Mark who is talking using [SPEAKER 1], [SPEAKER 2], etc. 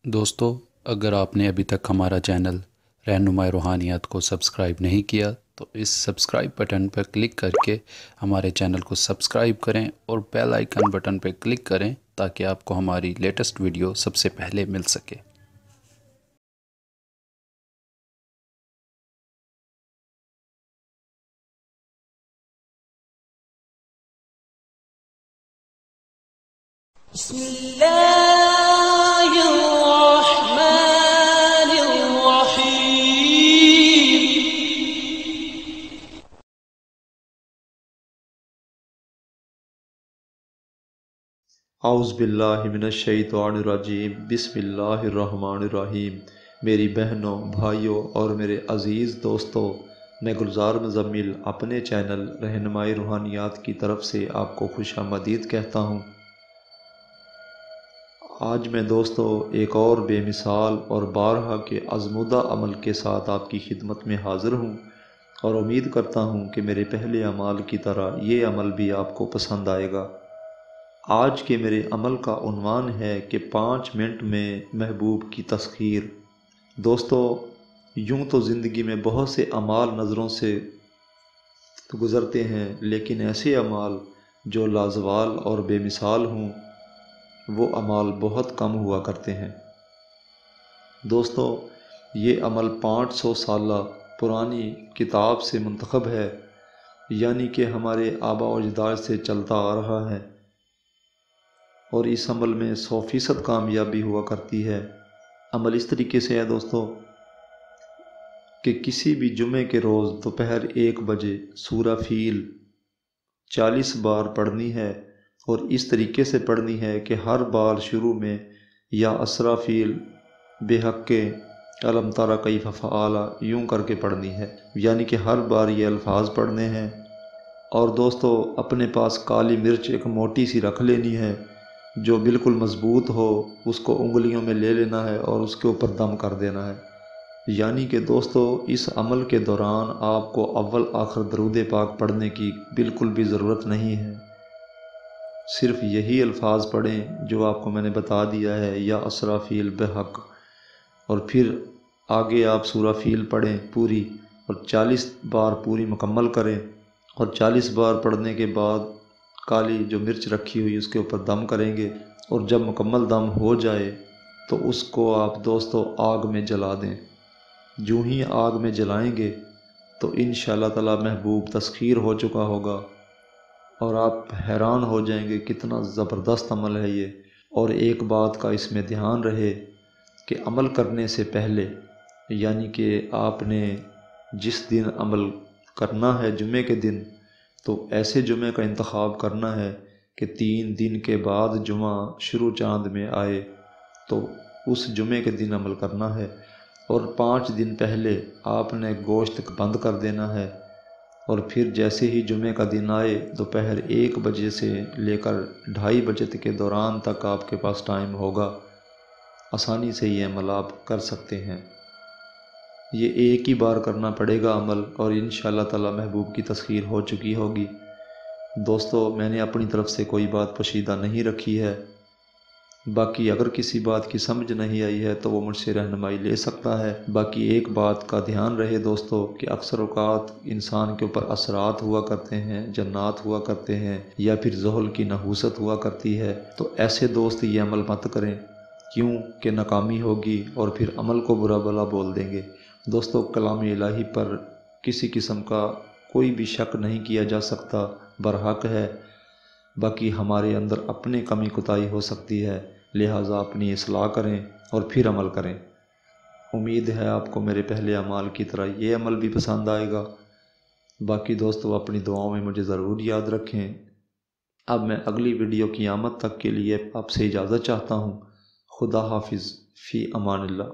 [SPEAKER 1] दोस्तों, अगर आपने अभी तक हमारा चैनल रहनुमाई रूहानियात को सब्सक्राइब नहीं किया तो इस सब्सक्राइब बटन पर क्लिक करके हमारे चैनल को सब्सक्राइब करें और बेल आइकन बटन पर क्लिक करें ताकि आपको हमारी लेटेस्ट वीडियो सबसे पहले मिल सके।
[SPEAKER 2] औज़ुबिल्लाहिमिनश्शैतानिर्रजीम बिस्मिल्लाहिर्रहमानिर्रहीम। मेरी बहनों, भाइयों और मेरे अज़ीज़ दोस्तों, मैं गुलजार मुज़म्मिल अपने चैनल रहनुमाई रूहानियात की तरफ से आपको खुशामदीद कहता हूँ। आज मैं दोस्तों एक और बेमिसाल और बारहा के आज़मूदा अमल के साथ आपकी खिदमत में हाज़िर हूँ और उम्मीद करता हूँ कि मेरे पहले अमाल की तरह ये अमल भी आपको पसंद आएगा। आज के मेरे अमल का उन्वान है कि 5 मिनट में महबूब की तस्खीर। दोस्तों, यूं तो ज़िंदगी में बहुत से अमाल नज़रों से तो गुज़रते हैं, लेकिन ऐसे अमाल जो लाजवाल और बेमिसाल हों वो अमाल बहुत कम हुआ करते हैं। दोस्तों, ये अमल 500 साला पुरानी किताब से मुंतखब है, यानी कि हमारे आबा व अजदाद से चलता आ रहा है और इस अमल में 100% कामयाबी हुआ करती है। अमल इस तरीके से है दोस्तों कि किसी भी जुमे के रोज़ दोपहर 1 बजे सूरा फील 40 बार पढ़नी है और इस तरीके से पढ़नी है कि हर बार शुरू में या असराफील बेहक्के अलम तारा कैफ फ़अला यूँ करके पढ़नी है, यानी कि हर बार ये अल्फाज पढ़ने हैं। और दोस्तों, अपने पास काली मिर्च एक मोटी सी रख लेनी है जो बिल्कुल मज़बूत हो, उसको उंगलियों में ले लेना है और उसके ऊपर दम कर देना है। यानी कि दोस्तों, इस अमल के दौरान आपको अव्वल आखिर दरूद पाक पढ़ने की बिल्कुल भी ज़रूरत नहीं है। सिर्फ़ यही अल्फाज पढ़ें जो आपको मैंने बता दिया है, या असराफील बेहक, और फिर आगे आप सूरा फील पढ़ें पूरी और 40 बार पूरी मुकम्मल करें। और 40 बार पढ़ने के बाद काली जो मिर्च रखी हुई उसके ऊपर दम करेंगे और जब मुकम्मल दम हो जाए तो उसको आप दोस्तों आग में जला दें। यूँ ही आग में जलाएंगे तो इंशाअल्लाह ताला महबूब तस्खीर हो चुका होगा और आप हैरान हो जाएंगे कितना ज़बरदस्त अमल है ये। और एक बात का इसमें ध्यान रहे कि अमल करने से पहले, यानी कि आपने जिस दिन अमल करना है जुमे के दिन, तो ऐसे जुमे का इंतखाब करना है कि 3 दिन के बाद जुमा शुरू चांद में आए तो उस जुमे के दिन अमल करना है। और 5 दिन पहले आपने गोश्त बंद कर देना है और फिर जैसे ही जुमे का दिन आए दोपहर 1 बजे से लेकर 2:30 बजे के दौरान तक आपके पास टाइम होगा, आसानी से ये अमल आप कर सकते हैं। ये एक ही बार करना पड़ेगा अमल और इंशाअल्लाह ताला महबूब की तस्खीर हो चुकी होगी। दोस्तों, मैंने अपनी तरफ से कोई बात पोशीदा नहीं रखी है। बाकी अगर किसी बात की समझ नहीं आई है तो वो मुझसे रहनुमाई ले सकता है। बाकी एक बात का ध्यान रहे दोस्तों कि अक्सर औक़ात इंसान के ऊपर असरात हुआ करते हैं, जन्नात हुआ करते हैं या फिर ज़ोहल की नहूसत हुआ करती है, तो ऐसे दोस्त ये अमल मत करें, क्यों कि नाकामी होगी और फिर अमल को बुरा भला बोल देंगे। दोस्तों, कलाम इलाही पर किसी किस्म का कोई भी शक नहीं किया जा सकता, बरहक है। बाकी हमारे अंदर अपनी कमी कुताही हो सकती है, लिहाजा अपनी इस्लाह करें और फिर अमल करें। उम्मीद है आपको मेरे पहले अमाल की तरह ये अमल भी पसंद आएगा। बाकी दोस्तों, अपनी दुआओं में मुझे ज़रूर याद रखें। अब मैं अगली वीडियो की आमद तक के लिए आपसे इजाज़त चाहता हूँ। खुदा हाफिज़, फ़ी अमानिल्लाह।